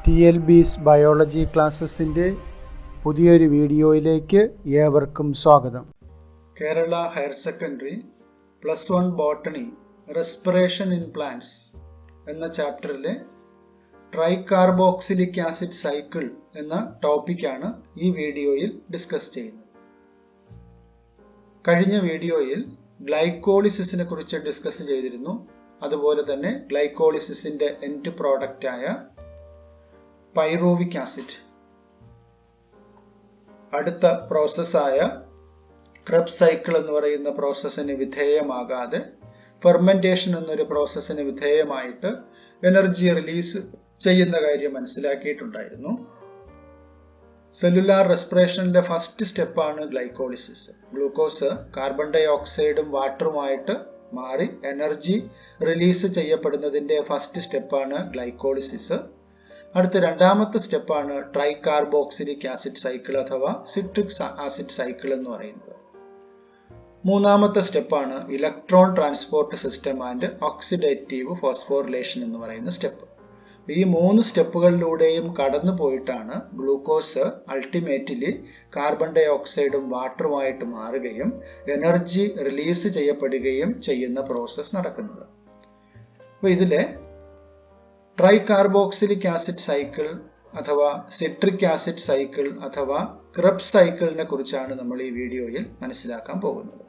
TLB's biology ക്ലാസ്സസിൻ്റെ പുതിയൊരു വീഡിയോയിലേക്ക് ഏവർക്കും സ്വാഗതം. Kerala higher secondary +1 botany respiration in plants എന്ന ചാപ്റ്ററിലെ ട്രൈകാർബോക്സിലിക് ആസിഡ് സൈക്കിൾ എന്ന ടോപ്പിക്കാണ് ഈ വീഡിയോയിൽ ഡിസ്കസ് ചെയ്യുന്നത്. കഴിഞ്ഞ വീഡിയോയിൽ ഗ്ലൈക്കോളിസിസിനെ കുറിച്ച് ഡിസ്കസ് ചെയ്തിരുന്നു. അതുപോലെ തന്നെ ഗ്ലൈക്കോളിസിസിന്റെ എൻഡ് പ്രോഡക്റ്റായ പൈറൂവിക് ആസിഡ് അടുത്ത പ്രോസസ്സായ ക്രെബ്സ് സൈക്കിൾ എന്ന് പറയുന്ന പ്രോസസ്സിന് വിധേയമാകാതെ ഫെർമെന്റേഷൻ എന്നൊരു പ്രോസസ്സിന് വിധേയമായിട്ട് എനർജി റിലീസ് ചെയ്യുന്ന കാര്യം മനസ്സിലാക്കിയിട്ടുണ്ടായിരുന്നു. സെല്ലുലാർ റെസ്പിറേഷന്റെ ഫസ്റ്റ് സ്റ്റെപ്പാണ് ഗ്ലൈക്കോളിസിസ്. ഗ്ലൂക്കോസ് കാർബൺ ഡൈ ഓക്സൈഡും വാട്ടറുമായിട്ട് മാറി എനർജി റിലീസ് ചെയ്യപ്പെടുന്നതിന്റെ ഫസ്റ്റ് സ്റ്റെപ്പാണ് ഗ്ലൈക്കോളിസിസ്. അടുത്ത രണ്ടാമത്തെ സ്റ്റെപ്പാണ് ട്രൈകാർബോക്സിലിക് ആസിഡ് സൈക്കിൾ അഥവാ സിട്രിക് ആസിഡ് സൈക്കിൾ എന്ന് പറയുന്നത്. മൂന്നാമത്തെ സ്റ്റെപ്പാണ് electron transport system and oxidative phosphorylation എന്ന് പറയുന്ന സ്റ്റെപ്പ്. ഈ മൂന്ന് സ്റ്റെപ്പുകളിലൂടെയും കടന്നു പോയിട്ടാണ് ഗ്ലൂക്കോസ് അൾട്ടിമേറ്റ്ലി കാർബൺ ഡൈ ഓക്സൈഡും വാട്ടറുമായിട്ട് മാറുകയും എനർജി റിലീസ് ചെയ്യപ്പെടുകയും ചെയ്യുന്ന പ്രോസസ് നടക്കുന്നത്. അപ്പോൾ ഇതിലെ ട്രൈകാർബോക്സിലിക് ആസിഡ് സൈക്കിൾ അഥവാ സിട്രിക് ആസിഡ് സൈക്കിൾ അഥവാ ക്രെബ്സ് സൈക്കിളിനെ കുറിച്ചാണ് നമ്മൾ ഈ വീഡിയോയിൽ മനസ്സിലാക്കാൻ പോകുന്നത്.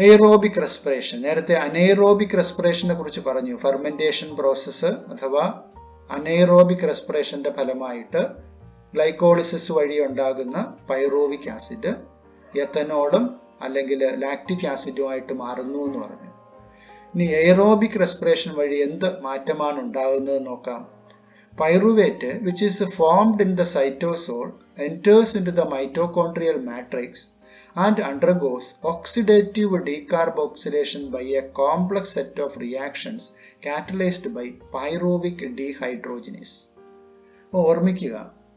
എയ്റോബിക് റെസ്പിറേഷൻ, നേരത്തെ അനൈറോബിക് റെസ്പിറേഷനെ കുറിച്ച് പറഞ്ഞു. ഫെർമെന്റേഷൻ പ്രോസസ്സ് അഥവാ അനൈറോബിക് റെസ്പിറേഷന്റെ ഫലമായിട്ട് ഗ്ലൈക്കോളിസിസ് വഴി ഉണ്ടാകുന്ന പൈറൂവിക് ആസിഡ് എത്തനോളും അല്ലെങ്കിൽ ലാക്റ്റിക് ആസിഡുമായിട്ട് മാറുന്നു എന്ന് പറഞ്ഞു. ഇനി എയ്റോബിക് റെസ്പിറേഷൻ വഴി എന്ത് മാറ്റമാണ് ഉണ്ടാകുന്നത് നോക്കാം. Pyruvate which is formed in the cytosol enters into the mitochondrial matrix and undergoes oxidative decarboxylation by a complex set of reactions catalyzed by pyruvic dehydrogenase. ഓർമ്മിക്കുക,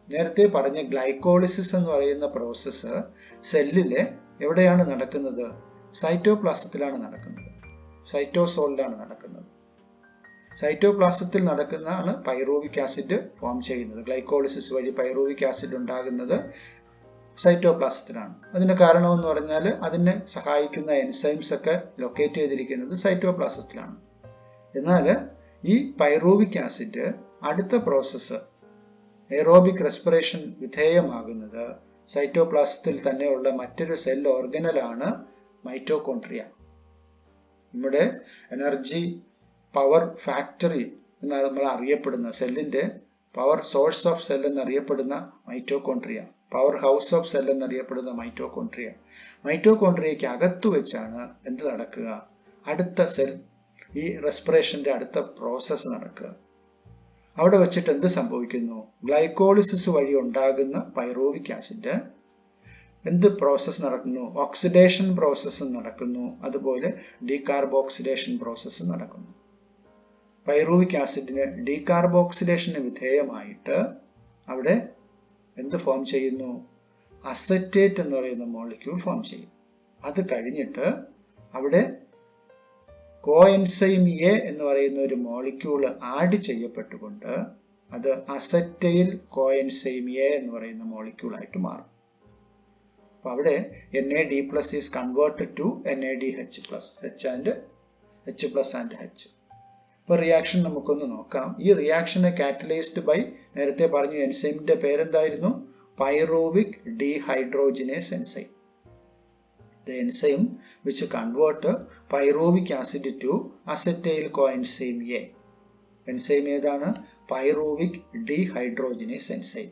നേരത്തെ പറഞ്ഞ ഗ്ലൈക്കോളിസിസ് എന്ന് പറയുന്ന പ്രോസസ്സ് സെല്ലിലെ എവിടെയാണ് നടക്കുന്നത്? സൈറ്റോപ്ലാസത്തിലാണ് നടക്കുന്നത്, സൈറ്റോസോളിലാണ് നടക്കുന്നത്. സൈറ്റോപ്ലാസത്തിൽ നടക്കുന്നതാണ് പൈറൂവിക് ആസിഡ് ഫോം ചെയ്യുന്നത്. ഗ്ലൈക്കോളിസിസ് വഴി പൈറൂവിക് ആസിഡ് ഉണ്ടാകുന്നത് സൈറ്റോപ്ലാസത്തിലാണ്. അതിന്റെ കാരണമെന്ന് പറഞ്ഞാൽ അതിനെ സഹായിക്കുന്ന എൻസൈംസ് ഒക്കെ ലൊക്കേറ്റ് ചെയ്തിരിക്കുന്നത് സൈറ്റോപ്ലാസത്തിലാണ്. എന്നാൽ ഈ പൈറൂവിക് ആസിഡ് അടുത്ത പ്രോസസ്സ് എയ്റോബിക് റെസ്പിറേഷൻ വിധേയമാകുന്നത് സൈറ്റോപ്ലാസത്തിൽ തന്നെയുള്ള മറ്റൊരു സെൽ ഓർഗനലാണ് മൈറ്റോകോൺട്രിയ. നമ്മുടെ എനർജി പവർ ഫാക്ടറി എന്നാണ് നമ്മൾ അറിയപ്പെടുന്ന, സെല്ലിന്റെ പവർ സോഴ്സ് ഓഫ് സെൽ എന്നറിയപ്പെടുന്ന mitochondria, power house of cell എന്നറിയപ്പെടുന്ന മൈറ്റോകോൺട്രിയ. മൈറ്റോകോൺട്രിയയ്ക്ക് അകത്തു വെച്ചാണ് എന്ത് നടക്കുക? അടുത്ത സെൽ, ഈ റെസ്പിറേഷന്റെ അടുത്ത പ്രോസസ്സ് നടക്കുക. അവിടെ വെച്ചിട്ട് എന്ത് സംഭവിക്കുന്നു? ഗ്ലൈക്കോളിസിസ് വഴി ഉണ്ടാകുന്ന പൈറൂവിക് ആസിഡ് എന്ത് പ്രോസസ്സ് നടക്കുന്നു? ഓക്സിഡേഷൻ പ്രോസസ്സ് നടക്കുന്നു. അതുപോലെ ഡീകാർബോക്സിലേഷൻ പ്രോസസ്സ് നടക്കുന്നു. പൈറൂവിക് ആസിഡിന് ഡീകാർബോക്സിലേഷന് വിധേയമായിട്ട് അവിടെ എന്ത് ഫോം ചെയ്യുന്നു? അസറ്റേറ്റ് എന്ന് പറയുന്ന മോളിക്യൂൾ ഫോം ചെയ്യും. അത് കഴിഞ്ഞിട്ട് അവിടെ കോഎൻസൈം എ എന്ന് പറയുന്ന ഒരു മോളിക്യൂൾ ആഡ് ചെയ്യപ്പെട്ടുകൊണ്ട് അത് അസറ്റൈൽ കോഎൻസൈം എ എന്ന് പറയുന്ന മോളിക്യൂൾ ആയിട്ട് മാറും. അപ്പൊ അവിടെ NAD+ is converted to NADH+, H+ and H. ഇപ്പൊ റിയാക്ഷൻ നമുക്കൊന്ന് നോക്കാം. ഈ റിയാക്ഷനെ കാറ്റലൈസ്ഡ് ബൈ, നേരത്തെ പറഞ്ഞു എൻസൈമിന്റെ പേരെന്തായിരുന്നു? Pyruvic dehydrogenase enzyme. The enzyme which convert pyruvic acid to acetyl coenzyme A. Enzyme ഏതാണ്? Pyruvic dehydrogenase enzyme.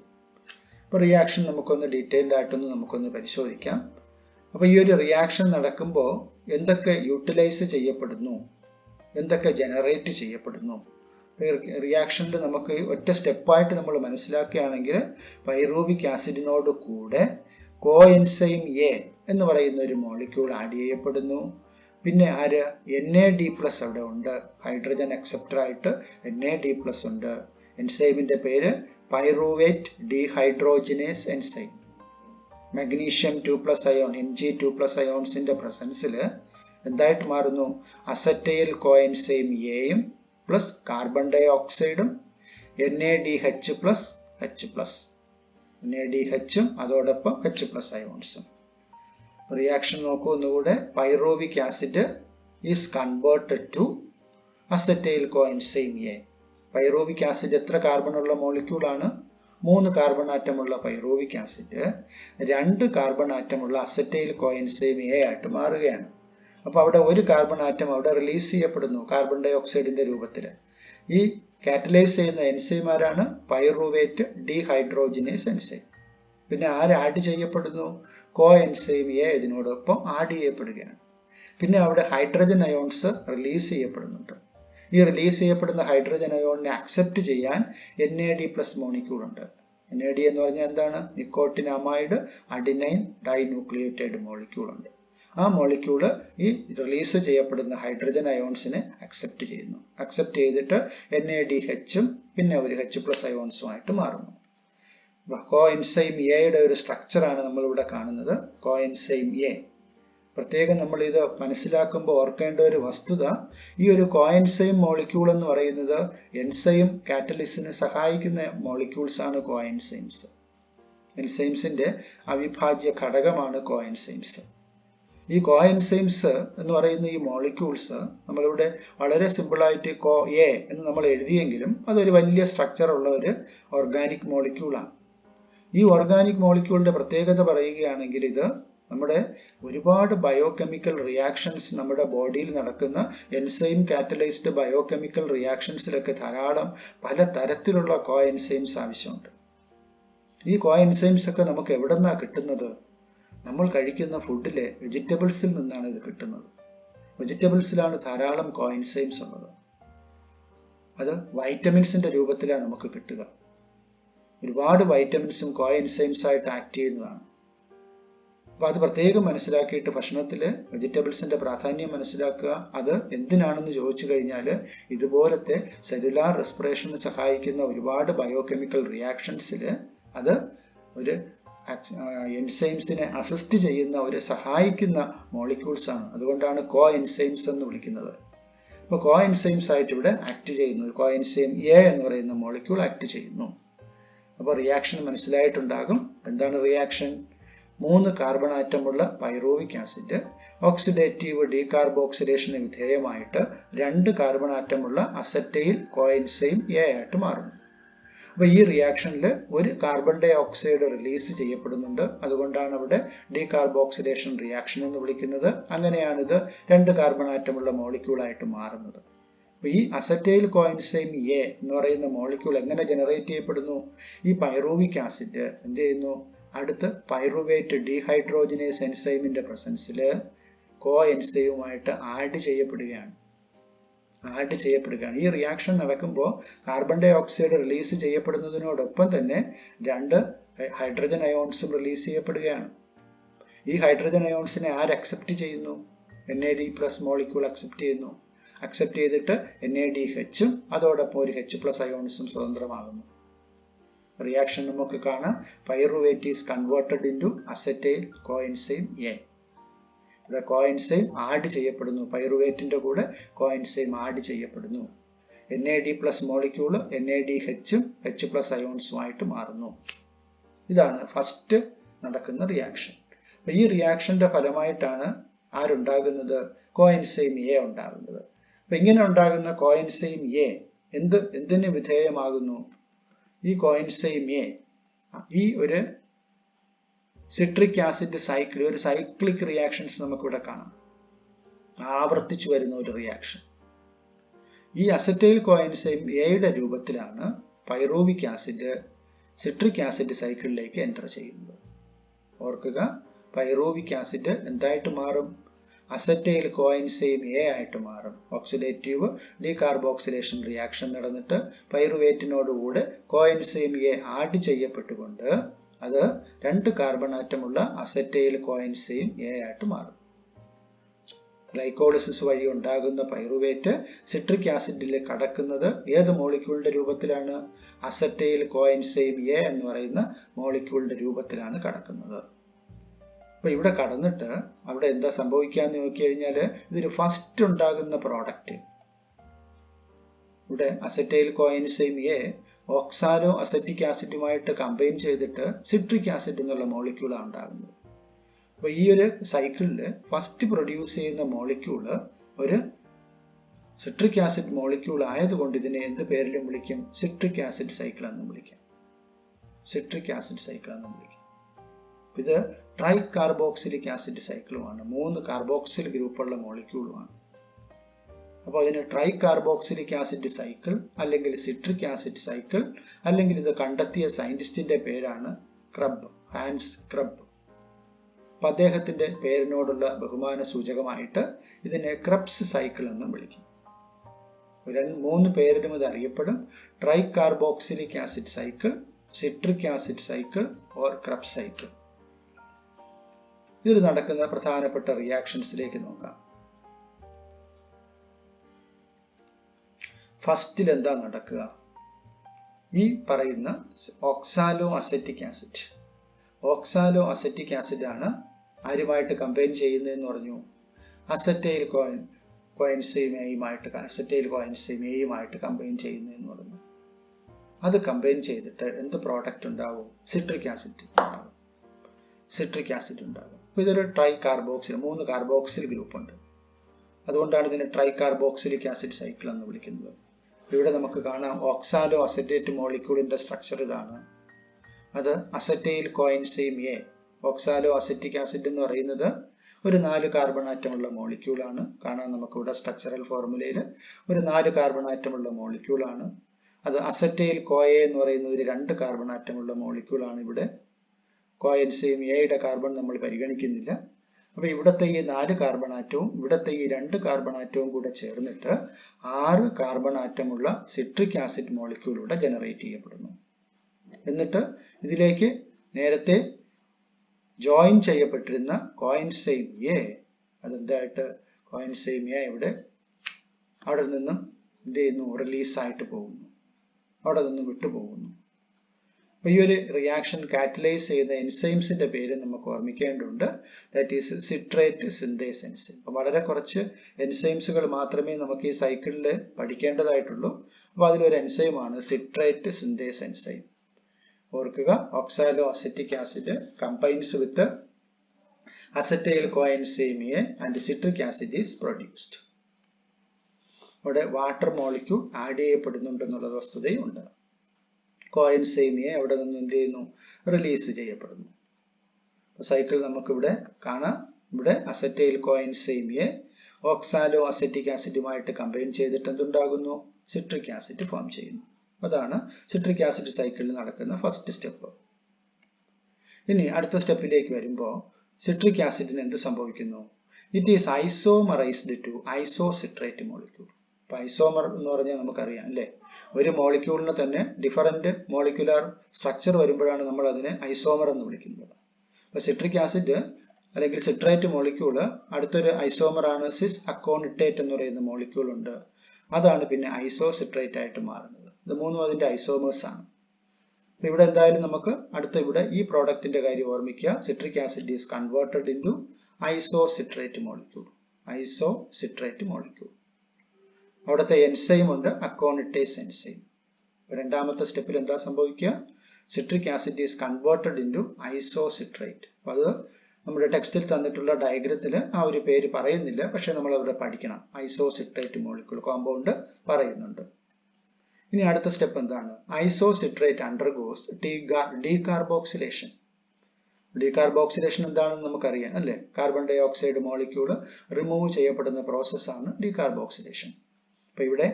ഇപ്പൊ റിയാക്ഷൻ നമുക്കൊന്ന് ഡീറ്റെയിൽഡ് ആയിട്ടൊന്ന് നമുക്കൊന്ന് പരിശോധിക്കാം. അപ്പൊ ഈ ഒരു റിയാക്ഷൻ നടക്കുമ്പോൾ എന്തൊക്കെ യൂട്ടിലൈസ് ചെയ്യപ്പെടുന്നു, എന്തൊക്കെ ജനറേറ്റ് ചെയ്യപ്പെടുന്നു? റിയാക്ഷനിൽ നമുക്ക് ഒറ്റ സ്റ്റെപ്പായിട്ട് നമ്മൾ മനസ്സിലാക്കുകയാണെങ്കിൽ പൈറൂവിക് ആസിഡിനോട് കൂടെ കോഎൻസൈം എ എന്ന് പറയുന്ന ഒരു മോളിക്യൂൾ ആഡ് ചെയ്യപ്പെടുന്നു. പിന്നെ ആര്? NAD+ അവിടെ ഉണ്ട്, ഹൈഡ്രജൻ അക്സെപ്റ്റർ ആയിട്ട് NAD+ ഉണ്ട്. എൻസൈമിന്റെ പേര് pyruvate dehydrogenase enzyme. Magnesium 2+ ion, Mg2+ അയോൺസിന്റെ പ്രസൻസിൽ എന്തായിട്ട് മാറുന്നു? അസറ്റൈൽ കോഎൻസൈം എയും പ്ലസ് കാർബൺ ഡൈ ഓക്സൈഡും NADH പ്ലസ് H പ്ലസ്, NADHും അതോടൊപ്പം H പ്ലസ് അയോൺസും. റിയാക്ഷൻ നോക്കൂ ഒന്നുകൂടെ. Pyruvic acid is converted to acetyl coenzyme A. Pyruvic acid എത്ര കാർബൺ ഉള്ള മോളിക്യൂൾ ആണ്? 3 കാർബൺ ആറ്റമുള്ള പൈറോവിക് ആസിഡ് 2 കാർബൺ ആറ്റമുള്ള അസറ്റൈൽ കോഎൻസൈം എ ആയിട്ട് മാറുകയാണ്. അപ്പോൾ അവിടെ ഒരു കാർബൺ ആറ്റം അവിടെ റിലീസ് ചെയ്യപ്പെടുന്നു കാർബൺ ഡൈ ഓക്സൈഡിന്റെ രൂപത്തിൽ. ഈ കാറ്റലൈസ് ചെയ്യുന്ന എൻസൈം ആരാണ്? Pyruvate dehydrogenase enzyme. പിന്നെ ആര് ആഡ് ചെയ്യപ്പെടുന്നു? കോ എൻസൈം എ ഇതിനോടൊപ്പം ആഡ് ചെയ്യപ്പെടുകയാണ്. പിന്നെ അവിടെ ഹൈഡ്രജൻ അയോൺസ് റിലീസ് ചെയ്യപ്പെടുന്നുണ്ട്. ഈ റിലീസ് ചെയ്യപ്പെടുന്ന ഹൈഡ്രജൻ അയോണിനെ അക്സെപ്റ്റ് ചെയ്യാൻ NAD പ്ലസ് മോളിക്യൂൾ ഉണ്ട്. NAD എന്ന് പറഞ്ഞാൽ എന്താണ്? നിക്കോട്ടിനമൈഡ് അഡിനൈൻ ഡൈന്യൂക്ലിയോടൈഡ് മോളിക്യൂൾ ഉണ്ട്. ആ മോളിക്യൂള് ഈ റിലീസ് ചെയ്യപ്പെടുന്ന ഹൈഡ്രജൻ അയോൺസിനെ അക്സെപ്റ്റ് ചെയ്യുന്നു. അക്സെപ്റ്റ് ചെയ്തിട്ട് NADHും പിന്നെ ഒരു H പ്ലസ് അയോൺസുമായിട്ട് മാറുന്നു. കോ എൻസൈം എയുടെ ഒരു സ്ട്രക്ചറാണ് നമ്മളിവിടെ കാണുന്നത്. കോ എൻസൈം എ പ്രത്യേകം നമ്മൾ ഇത് മനസ്സിലാക്കുമ്പോൾ ഓർക്കേണ്ട ഒരു വസ്തുത, ഈ ഒരു കോ എൻസൈം മോളിക്യൂൾ എന്ന് പറയുന്നത് എൻസൈം കാറ്റലിസിന് സഹായിക്കുന്ന മോളിക്യൂൾസ് ആണ് കോ എൻസൈംസ്. എൻസൈംസിന്റെ അവിഭാജ്യ ഘടകമാണ് കോ എൻസൈംസ്. ഈ കോ എൻസൈംസ് എന്ന് പറയുന്ന ഈ മോളിക്യൂൾസ് നമ്മളിവിടെ വളരെ സിമ്പിളായിട്ട് കോ എ എന്ന് നമ്മൾ എഴുതിയെങ്കിലും അതൊരു വലിയ സ്ട്രക്ചർ ഉള്ള ഒരു ഓർഗാനിക് മോളിക്യൂളാണ്. ഈ ഓർഗാനിക് മോളിക്യൂളിന്റെ പ്രത്യേകത പറയുകയാണെങ്കിൽ ഇത് നമ്മുടെ ഒരുപാട് ബയോകെമിക്കൽ റിയാക്ഷൻസ് നമ്മുടെ ബോഡിയിൽ നടക്കുന്ന എൻസൈം കാറ്റലൈസ്ഡ് ബയോകെമിക്കൽ റിയാക്ഷൻസിലൊക്കെ ധാരാളം പല തരത്തിലുള്ള കോ എൻസൈംസ് ആവശ്യമുണ്ട്. ഈ കോ എൻസൈംസ് ഒക്കെ നമുക്ക് എവിടെ നിന്നാണ് കിട്ടുന്നത്? നമ്മൾ കഴിക്കുന്ന ഫുഡിലെ വെജിറ്റബിൾസിൽ നിന്നാണ് ഇത് കിട്ടുന്നത്. വെജിറ്റബിൾസിലാണ് ധാരാളം കോ എൻസൈംസ് ഉള്ളത്. അത് വൈറ്റമിൻസിന്റെ രൂപത്തിലാണ് നമുക്ക് കിട്ടുക. ഒരുപാട് വൈറ്റമിൻസും കോ എൻസൈംസ് ആയിട്ട് ആക്ട് ചെയ്യുന്നതാണ്. അപ്പൊ അത് പ്രത്യേകം മനസ്സിലാക്കിയിട്ട് ഭക്ഷണത്തില് വെജിറ്റബിൾസിന്റെ പ്രാധാന്യം മനസ്സിലാക്കുക. അത് എന്തിനാണെന്ന് ചോദിച്ചു കഴിഞ്ഞാൽ ഇതുപോലത്തെ സെല്ലുലാർ റെസ്പിറേഷന് സഹായിക്കുന്ന ഒരുപാട് ബയോകെമിക്കൽ റിയാക്ഷൻസിൽ അത് ഒരു എൻസൈംസിനെ അസിസ്റ്റ് ചെയ്യുന്ന ഒരു സഹായിക്കുന്ന മോളിക്യൂൾസ് ആണ്. അതുകൊണ്ടാണ് കോ എൻസൈംസ് എന്ന് വിളിക്കുന്നത്. അപ്പോൾ കോ എൻസൈംസ് ആയിട്ട് ഇവിടെ ആക്ട് ചെയ്യുന്നു. കോ എൻസൈം എ എന്ന് പറയുന്ന മോളിക്യൂൾ ആക്ട് ചെയ്യുന്നു. അപ്പോൾ റിയാക്ഷൻ മനസ്സിലായിട്ടുണ്ടാകും. എന്താണ് റിയാക്ഷൻ? 3 കാർബൺ ആറ്റമുള്ള പൈറോവിക് ആസിഡ് ഓക്സിഡേറ്റീവ് ഡീകാർബോക്സിലേഷന് വിധേയമായിട്ട് 2 കാർബൺ ആറ്റമുള്ള അസറ്റൈൽ കോഎൻസൈം എ ആയിട്ട് മാറുന്നു. അപ്പോൾ ഈ റിയാക്ഷനിൽ ഒരു കാർബൺ ഡൈ ഓക്സൈഡ് റിലീസ് ചെയ്യപ്പെടുന്നുണ്ട്. അതുകൊണ്ടാണ് അവിടെ ഡീകാർബോക്സിലേഷൻ റിയാക്ഷൻ എന്ന് വിളിക്കുന്നത്. അങ്ങനെയാണ് ഇത് 2 കാർബൺ ആറ്റമുള്ള മോളിക്യൂളായിട്ട് മാറുന്നത്. അപ്പോൾ ഈ അസറ്റൈൽ കോഎൻസൈം എ എന്ന് പറയുന്ന മോളിക്യൂൾ എങ്ങനെ ജനറേറ്റ് ചെയ്യപ്പെടുന്നു? ഈ പൈറോവിക് ആസിഡ് എന്ത് ചെയ്യുന്നു? അടുത്ത് പൈറുവേറ്റ് ഡീഹൈഡ്രോജിനേസ് എൻസൈമിന്റെ പ്രസൻസിൽ കോ എൻസൈമുമായിട്ട് ആഡ് ചെയ്യപ്പെടുകയാണ്. ഈ റിയാക്ഷൻ നടക്കുമ്പോൾ കാർബൺ ഡൈ ഓക്സൈഡ് റിലീസ് ചെയ്യപ്പെടുന്നതിനോടൊപ്പം തന്നെ 2 ഹൈഡ്രജൻ അയോൺസും റിലീസ് ചെയ്യപ്പെടുകയാണ്. ഈ ഹൈഡ്രജൻ അയോൺസിനെ ആര് അക്സെപ്റ്റ് ചെയ്യുന്നു? NAD പ്ലസ് മോളിക്യൂൾ അക്സെപ്റ്റ് ചെയ്യുന്നു. അക്സെപ്റ്റ് ചെയ്തിട്ട് NADHും അതോടൊപ്പം ഒരു H പ്ലസ് അയോൺസും സ്വതന്ത്രമാകുന്നു. റിയാക്ഷൻ നമുക്ക് കാണാം. Pyruvate is converted into acetyl coenzyme A. ഇവിടെ കോഎൻസൈം ആഡ് ചെയ്യപ്പെടുന്നു. പൈറുവേറ്റിന്റെ കൂടെ കോഎൻസൈം ആഡ് ചെയ്യപ്പെടുന്നു. NAD പ്ലസ് മോളിക്യൂള് NADHും H പ്ലസ് അയോൺസുമായിട്ട് മാറുന്നു. ഇതാണ് ഫസ്റ്റ് നടക്കുന്ന റിയാക്ഷൻ. അപ്പൊ ഈ റിയാക്ഷന്റെ ഫലമായിട്ടാണ് ആരുണ്ടാകുന്നത്? കോഎൻസൈം എ ഉണ്ടാകുന്നത്. അപ്പൊ ഇങ്ങനെ ഉണ്ടാകുന്ന കോഎൻസൈം എ എന്തിന് വിധേയമാകുന്നു? ഈ കോഎൻസൈം എ ഈ ഒരു സിട്രിക് ആസിഡ് സൈക്കിൾ, ഒരു സൈക്ലിക് റിയാക്ഷൻസ് നമുക്കിവിടെ കാണാം. ആവർത്തിച്ചു വരുന്ന ഒരു റിയാക്ഷൻ. ഈ അസറ്റൈൽ കോഎൻസൈം എയുടെ രൂപത്തിലാണ് പൈറോവിക് ആസിഡ് സിട്രിക് ആസിഡ് സൈക്കിളിലേക്ക് എൻ്റർ ചെയ്യുന്നത്. ഓർക്കുക, പൈറോവിക് ആസിഡ് എന്തായിട്ട് മാറും? അസറ്റൈൽ കോഎൻസൈം എ ആയിട്ട് മാറും. ഓക്സിഡേറ്റീവ് ഡീകാർബോക്സിലേഷൻ റിയാക്ഷൻ നടന്നിട്ട് പൈറുവേറ്റിനോടുകൂടെ കോഎൻസൈം എ ആഡ് ചെയ്യപ്പെട്ടുകൊണ്ട് അത് 2 കാർബൺ ആറ്റമുള്ള അസറ്റൈൽ കോഎൻസൈം എ ആയിട്ട് മാറും. ഗ്ലൈക്കോളിസിസ് വഴി ഉണ്ടാകുന്ന പൈറുവേറ്റ് സിട്രിക് ആസിഡിൽ കടക്കുന്നത് ഏത് മോളിക്യൂളിന്റെ രൂപത്തിലാണ്? അസറ്റൈൽ കോഎൻസൈം എ എന്ന് പറയുന്ന മോളിക്യൂളിന്റെ രൂപത്തിലാണ് കടക്കുന്നത്. അപ്പൊ ഇവിടെ കടന്നിട്ട് അവിടെ എന്താ സംഭവിക്കാന്ന് നോക്കി കഴിഞ്ഞാൽ ഇതൊരു ഫസ്റ്റ് ഉണ്ടാകുന്ന പ്രോഡക്റ്റ്. ഇവിടെ acetyl coenzyme A oxaloacetic ആസിഡുമായിട്ട് കമ്പൈൻ ചെയ്തിട്ട് സിട്രിക് ആസിഡ് എന്നുള്ള മോളിക്യൂളാണ് ഉണ്ടാകുന്നത്. അപ്പൊ ഈ ഒരു സൈക്കിളിൽ ഫസ്റ്റ് പ്രൊഡ്യൂസ് ചെയ്യുന്ന മോളിക്യൂള് ഒരു സിട്രിക് ആസിഡ് മോളിക്യൂൾ ആയതുകൊണ്ട് ഇതിനെ എന്ത് പേരിലും വിളിക്കും? സിട്രിക് ആസിഡ് സൈക്കിൾ എന്ന് വിളിക്കാം. സിട്രിക് ആസിഡ് സൈക്കിൾ എന്ന് വിളിക്കും. ഇത് ട്രൈ കാർബോക്സിലിക് ആസിഡ് സൈക്കിളുമാണ്. 3 കാർബോക്സിൽ ഗ്രൂപ്പുള്ള മോളിക്യൂളുമാണ്. അപ്പോൾ അതിന് ട്രൈ കാർബോക്സിലിക് ആസിഡ് സൈക്കിൾ അല്ലെങ്കിൽ സിട്രിക് ആസിഡ് സൈക്കിൾ, അല്ലെങ്കിൽ ഇത് കണ്ടെത്തിയ സയന്റിസ്റ്റിന്റെ പേരാണ് ക്രബ്, ഹാൻസ് ക്രബ്. അപ്പൊ അദ്ദേഹത്തിന്റെ പേരിനോടുള്ള ബഹുമാന സൂചകമായിട്ട് ഇതിനെ ക്രബ്സ് സൈക്കിൾ എന്നും വിളിക്കും. 3 പേരിലും ഇത് അറിയപ്പെടും. Tricarboxylic acid cycle, citric acid cycle or Krebs cycle. ഇതിൽ നടക്കുന്ന പ്രധാനപ്പെട്ട റിയാക്ഷൻസിലേക്ക് നോക്കാം. ഫസ്റ്റിൽ എന്താ നടക്കുക? ഈ പറയുന്ന oxalo acetic acid, oxalo acetic acid ആണ് ആരുമായിട്ട് കമ്പൈൻ ചെയ്യുന്നതെന്ന് പറഞ്ഞു? അസറ്റൈൽ കോഎൻസൈം എയുമായിട്ട് കമ്പൈൻ ചെയ്യുന്നതെന്ന് പറഞ്ഞു. അത് കമ്പൈൻ ചെയ്തിട്ട് എന്ത് പ്രോഡക്റ്റ് ഉണ്ടാവും? സിട്രിക് ആസിഡ് ഉണ്ടാകും. സിട്രിക് ആസിഡ് ഉണ്ടാകും. ഇതൊരു ട്രൈ കാർബോക്സിൽ 3 കാർബോക്സിൽ ഗ്രൂപ്പ് ഉണ്ട്. അതുകൊണ്ടാണ് ഇതിനെ ട്രൈ കാർബോക്സിലിക് ആസിഡ് സൈക്കിൾ എന്ന് വിളിക്കുന്നത്. ഇവിടെ നമുക്ക് കാണാം ഓക്സാലോ അസറ്റേറ്റ് മോളിക്യൂളിന്റെ സ്ട്രക്ചർ ഇതാണ്. അത് acetyl coenzyme A, oxaloacetic acid എന്ന് പറയുന്നത് ഒരു 4 കാർബൺ ആറ്റമുള്ള മോളിക്യൂളാണ്. കാണാൻ നമുക്ക് ഇവിടെ സ്ട്രക്ചറൽ ഫോർമുലയിൽ ഒരു 4 കാർബൺ ആറ്റമുള്ള മോളിക്യൂളാണ്. അത് അസറ്റൈൽ കോഎ എന്ന് പറയുന്ന ഒരു 2 കാർബൺ ആറ്റമുള്ള മോളിക്യൂളാണ്. ഇവിടെ കോഎൻസൈം എയുടെ കാർബൺ നമ്മൾ പരിഗണിക്കുന്നില്ല. അപ്പൊ ഇവിടത്തെ ഈ 4 കാർബൺ ആറ്റവും ഇവിടത്തെ ഈ 2 കാർബൺ ആറ്റവും കൂടെ ചേർന്നിട്ട് 6 കാർബൺ ആറ്റമുള്ള സിട്രിക് ആസിഡ് മോളിക്യൂൾ ഇവിടെ ജനറേറ്റ് ചെയ്യപ്പെടുന്നു. എന്നിട്ട് ഇതിലേക്ക് നേരത്തെ ജോയിൻ ചെയ്യപ്പെട്ടിരുന്ന കോഎൻസൈം എ, അതെന്തായിട്ട് കോഎൻസൈം എ ഇവിടെ അവിടെ നിന്നും എന്ത് ചെയ്യുന്നു? റിലീസായിട്ട് പോകുന്നു, അവിടെ നിന്നും വിട്ടുപോകുന്നു. അപ്പൊ ഈ ഒരു റിയാക്ഷൻ കാറ്റലൈസ് ചെയ്യുന്ന എൻസൈംസിന്റെ പേര് നമുക്ക് ഓർമ്മിക്കേണ്ടതുണ്ട്. That is citrate synthase enzyme. അപ്പൊ വളരെ കുറച്ച് എൻസൈംസുകൾ മാത്രമേ നമുക്ക് ഈ സൈക്കിളിൽ പഠിക്കേണ്ടതായിട്ടുള്ളൂ. അപ്പൊ അതിലൊരു എൻസൈമാണ് സിട്രേറ്റ് സിന്തേസ് എൻസൈം. ഓർക്കുക, oxalo acetic acid combines with acetyl coenzyme A and citric acid is produced. അവിടെ വാട്ടർ മോളിക്യൂൾ ആഡ് ചെയ്യപ്പെടുന്നുണ്ടെന്നുള്ള വസ്തുതയും ഉണ്ട്. കോഎൻസൈം എ അവിടെ നിന്ന് എന്ത് ചെയ്യുന്നു? റിലീസ് ചെയ്യപ്പെടുന്നു. സൈക്കിൾ നമുക്ക് ഇവിടെ കാണാം. ഇവിടെ acetyl coenzyme A oxaloacetic ആസിഡുമായിട്ട് കമ്പൈൻ ചെയ്തിട്ട് എന്തുണ്ടാകുന്നു? സിട്രിക് ആസിഡ് ഫോം ചെയ്യുന്നു. അതാണ് സിട്രിക് ആസിഡ് സൈക്കിളിൽ നടക്കുന്ന ഫസ്റ്റ് സ്റ്റെപ്പ്. ഇനി അടുത്ത സ്റ്റെപ്പിലേക്ക് വരുമ്പോൾ സിട്രിക് ആസിഡിന് എന്ത് സംഭവിക്കുന്നു? It is isomerised to isocitrate molecule. അപ്പൊ ഐസോമർ എന്ന് പറഞ്ഞാൽ നമുക്കറിയാം അല്ലേ? ഒരു മോളിക്യൂളിന് തന്നെ ഡിഫറൻറ്റ് മോളിക്യുലർ സ്ട്രക്ചർ വരുമ്പോഴാണ് നമ്മൾ അതിനെ ഐസോമർ എന്ന് വിളിക്കുന്നത്. അപ്പൊ സിട്രിക് ആസിഡ് അല്ലെങ്കിൽ സിട്രേറ്റ് മോളിക്യൂള് അടുത്തൊരു ഐസോമർ ആണ് സിസ് അക്കോണിറ്റേറ്റ് എന്ന് പറയുന്ന മോളിക്യൂൾ ഉണ്ട്. അതാണ് പിന്നെ ഐസോസിട്രേറ്റ് ആയിട്ട് മാറുന്നത്. ഇത് 3 അതിന്റെ ഐസോമേഴ്സ് ആണ്. അപ്പൊ ഇവിടെ എന്തായാലും നമുക്ക് ഇവിടെ ഈ പ്രോഡക്റ്റിന്റെ കാര്യം ഓർമ്മിക്കുക. Citric acid is converted into isocitrate molecule. Isocitrate molecule. അവിടുത്തെ എൻസൈം ഉണ്ട്, അക്കോണിറ്റേസ് എൻസൈം. രണ്ടാമത്തെ സ്റ്റെപ്പിൽ എന്താ സംഭവിക്കുക? Citric acid is converted into isocitrate. അപ്പൊ അത് നമ്മുടെ ടെക്സ്റ്റിൽ തന്നിട്ടുള്ള ഡയഗ്രത്തിൽ ആ ഒരു പേര് പറയുന്നില്ല, പക്ഷെ നമ്മൾ അവിടെ പഠിക്കണം. ഐസോസിട്രേറ്റ് മോളിക്യൂൾ കോമ്പൗണ്ട് പറയുന്നുണ്ട്. ഇനി അടുത്ത സ്റ്റെപ്പ് എന്താണ്? Isocitrate undergoes decarboxylation. ഡീകാർബോക്സിലേഷൻ എന്താണെന്ന് നമുക്കറിയാം അല്ലേ? Carbon dioxide molecule remove ചെയ്യപ്പെടുന്ന പ്രോസസ്സാണ് ഡീകാർബോക്സിലേഷൻ. അപ്പൊ ഇവിടെ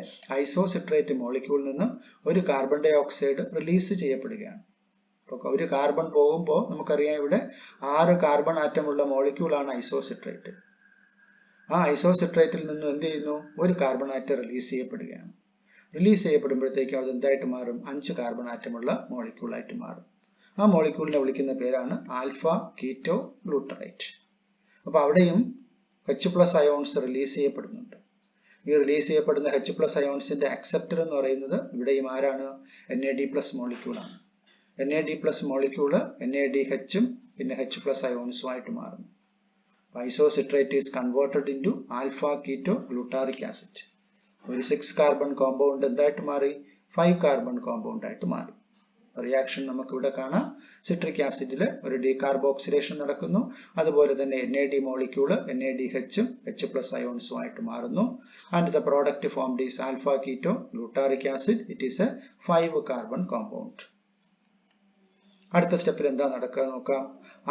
ഐസോസിട്രേറ്റ് മോളിക്യൂളിൽ നിന്നും ഒരു കാർബൺ ഡൈ ഓക്സൈഡ് റിലീസ് ചെയ്യപ്പെടുകയാണ്. അപ്പൊ ഒരു കാർബൺ പോകുമ്പോൾ നമുക്കറിയാം ഇവിടെ 6 കാർബൺ ആറ്റമുള്ള മോളിക്യൂളാണ് ഐസോസിട്രേറ്റ്. ആ ഐസോസിട്രേറ്റിൽ നിന്നും എന്ത് ചെയ്യുന്നു? ഒരു കാർബൺ ആറ്റം റിലീസ് ചെയ്യപ്പെടുകയാണ്. റിലീസ് ചെയ്യപ്പെടുമ്പോഴത്തേക്കും അത് എന്തായിട്ട് മാറും? 5 കാർബൺ ആറ്റമുള്ള മോളിക്യൂളായിട്ട് മാറും. ആ മോളിക്യൂളിനെ വിളിക്കുന്ന പേരാണ് ആൽഫ കീറ്റോ ഗ്ലൂട്ടറേറ്റ്. അപ്പൊ അവിടെയും H+ അയോൺസ് റിലീസ് ചെയ്യപ്പെടുന്നുണ്ട്. ഈ റിലീസ് ചെയ്യപ്പെടുന്ന H+ അയോൺസിന്റെ അക്സെപ്റ്റർ എന്ന് പറയുന്നത് ഇവിടെയും ആരാണ്? NAD+ മോളിക്യൂളാണ്. NAD+ മോളിക്യൂള് NADH പിന്നെ H+ അയോൺസുമായിട്ട് മാറുന്നു. Isocitrate is converted into alpha keto glutaric acid. ഒരു 6 കാർബൺ കോമ്പൗണ്ട് എന്തായിട്ട് മാറി 5 കാർബൺ കോമ്പൗണ്ട് ആയിട്ട് മാറി. റിയാക്ഷൻ നമുക്ക് ഇവിടെ കാണാം. സിട്രിക് ആസിഡിൽ ഒരു ഡീകാർബോക്സിലേഷൻ നടക്കുന്നു. അതുപോലെ തന്നെ NAD മോളിക്യൂള് NADH H+ അയോൺസുമായിട്ട് മാറുന്നു. And the product formed is alpha keto glutaric acid. It is A 5 carbon compound. അടുത്ത സ്റ്റെപ്പിൽ എന്താ നടക്കുക നോക്കാം.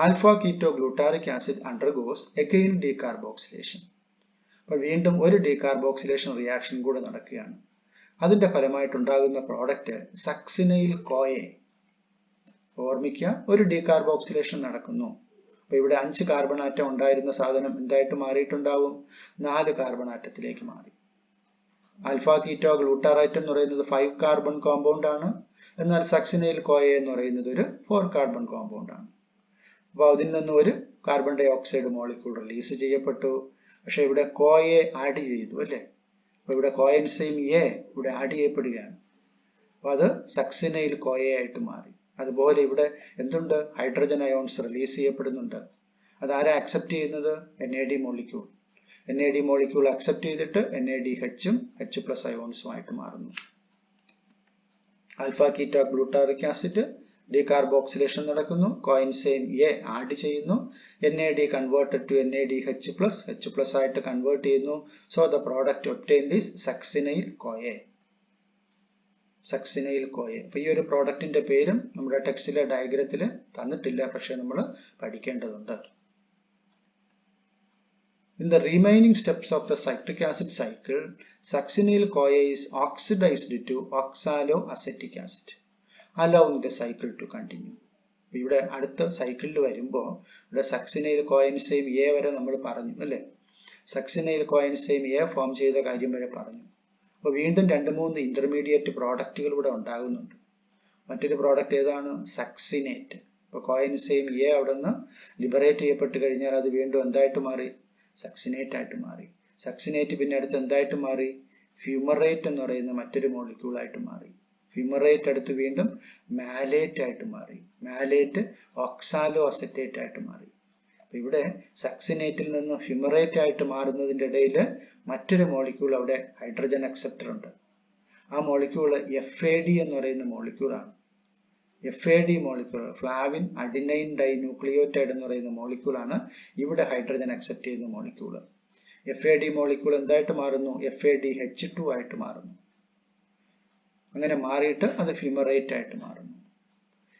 Alpha keto glutaric acid undergoes again decarboxylation. അപ്പോൾ വീണ്ടും ഒരു ഡീകാർബോക്സിലേഷൻ റിയാക്ഷൻ കൂടെ നടക്കുകയാണ്. അതിന്റെ ഫലമായിട്ടുണ്ടാകുന്ന പ്രോഡക്റ്റ് സക്സിനൈൽ കോയെ. ഓർമ്മിക്കുക, ഒരു ഡീകാർബോക്സിലേഷൻ നടക്കുന്നു. അപ്പൊ ഇവിടെ 5 കാർബൺ ആറ്റം ഉണ്ടായിരുന്ന സാധനം എന്തായിട്ട് മാറിയിട്ടുണ്ടാവും? 4 കാർബൺ ആറ്റത്തിലേക്ക് മാറി. ആൽഫ കീറ്റോ ഗ്ലൂട്ടാറൈറ്റ് എന്ന് പറയുന്നത് 5 കാർബൺ കോമ്പൗണ്ട് ആണ്. എന്നാൽ സക്സിനൈൽ കോയെ എന്ന് പറയുന്നത് ഒരു 4 കാർബൺ കോമ്പൗണ്ട് ആണ്. അപ്പോൾ അതിൽ നിന്ന് ഒരു carbon dioxide molecule release ചെയ്യപ്പെട്ടു. പക്ഷെ ഇവിടെ കോയെ ആഡ് ചെയ്തു അല്ലേ? അപ്പൊ ഇവിടെ കോഎൻസൈം എ ഇവിടെ ആഡ് ചെയ്യപ്പെടുകയാണ്. അപ്പൊ അത് സക്സിനൈൽ കോയെ ആയിട്ട് മാറി. അതുപോലെ ഇവിടെ എന്തുണ്ട്? ഹൈഡ്രജൻ അയോൺസ് റിലീസ് ചെയ്യപ്പെടുന്നുണ്ട്. അതാരാ അക്സെപ്റ്റ് ചെയ്യുന്നത്? NAD molecule. NAD molecule accept ചെയ്തിട്ട് NADH H+ അയോൺസുമായിട്ട് മാറുന്നു. Alpha keto glutaric acid decarboxylation നടക്കുന്നു. കോഎൻസൈം എ ആഡ് ചെയ്യുന്നു. NAD converted to NADH+, H+ ആയിട്ട് കൺവേർട്ട് ചെയ്യുന്നു. So the product obtained is succinyl CoA. Succinyl CoA. അപ്പൊ ഈ ഒരു പ്രോഡക്റ്റിന്റെ പേരും നമ്മുടെ ടെക്സ്റ്റിലെ ഡയഗ്രത്തിൽ തന്നിട്ടില്ല, പക്ഷെ നമ്മൾ പഠിക്കേണ്ടതുണ്ട്. In the remaining steps of the citric acid cycle, succinyl CoA is oxidized to oxaloacetic acid, allowing the cycle to continue. ഇവിടെ അടുത്ത സൈക്കിളിൽ വരുമ്പോൾ ഇവിടെ സക്സിനൈൽ കോഎൻസൈം എ വരെ നമ്മൾ പറഞ്ഞു അല്ലേ? സക്സിനൈൽ കോഎൻസൈം എ ഫോം ചെയ്ത കാര്യം വരെ പറഞ്ഞു. അപ്പോൾ വീണ്ടും 2-3 ഇന്റർമീഡിയറ്റ് പ്രോഡക്റ്റുകൾ ഇവിടെ ഉണ്ടാകുന്നുണ്ട്. മറ്റൊരു പ്രോഡക്റ്റ് ഏതാണ്? സക്സിനേറ്റ്. അപ്പോൾ കോഎൻസൈം എ അവിടെ നിന്ന് ലിബറേറ്റ് ചെയ്യപ്പെട്ട് കഴിഞ്ഞാൽ അത് വീണ്ടും എന്തായിട്ട് മാറി? സക്സിനേറ്റ് ആയിട്ട് മാറി. സക്സിനേറ്റ് പിന്നെ അടുത്ത് എന്തായിട്ട് മാറി? ഫ്യൂമറേറ്റ് എന്ന് പറയുന്ന മറ്റൊരു മോളിക്യൂൾ ആയിട്ട് മാറി. ഫ്യൂമറേറ്റ് അടുത്ത് വീണ്ടും മാലേറ്റ് ആയിട്ട് മാറി. മാലേറ്റ് ഓക്സാലോ അസറ്റേറ്റ് ആയിട്ട് മാറി. ഇവിടെ സക്സിനേറ്റിൽ നിന്ന് ഫ്യൂമറേറ്റ് ആയിട്ട് മാറുന്നതിൻ്റെ ഇടയിൽ മറ്റൊരു മോളിക്യൂൾ അവിടെ ഹൈഡ്രജൻ അക്സെപ്റ്റർ ഉണ്ട്. ആ മോളിക്യൂൾ FAD എന്ന് പറയുന്ന മോളിക്യൂളാണ്. FAD മോളിക്യൂൾ ഫ്ലാവിൻ അഡിനൈൻ ഡൈന്യൂക്ലിയോറ്റൈഡ് എന്ന് പറയുന്ന മോളിക്യൂളാണ് ഇവിടെ ഹൈഡ്രജൻ അക്സെപ്റ്റ് ചെയ്യുന്ന മോളിക്യൂൾ. FAD മോളിക്യൂൾ എന്തായിട്ട് മാറുന്നു? FADH2 ആയിട്ട് മാറുന്നു. അങ്ങനെ മാറിയിട്ട് അത് ഫ്യൂമറേറ്റ് ആയിട്ട് മാറുന്നു.